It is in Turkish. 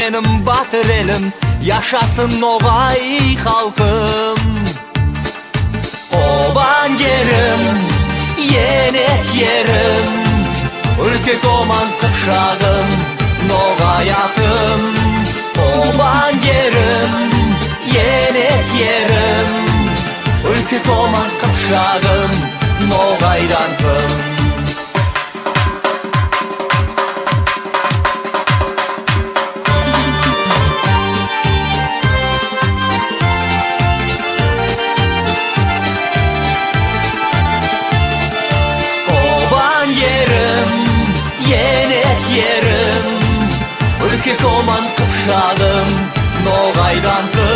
Benim batır elim, yaşasın Nogay halkım. Koban yerim, yenet yerim, ülke koman kıpşağım, Nogayatım. Koban yerim, yenet yerim, ülke koman kıpşağım, Nogaydanım. Yerim, ülke koman kıpşağım, Nogaydanım.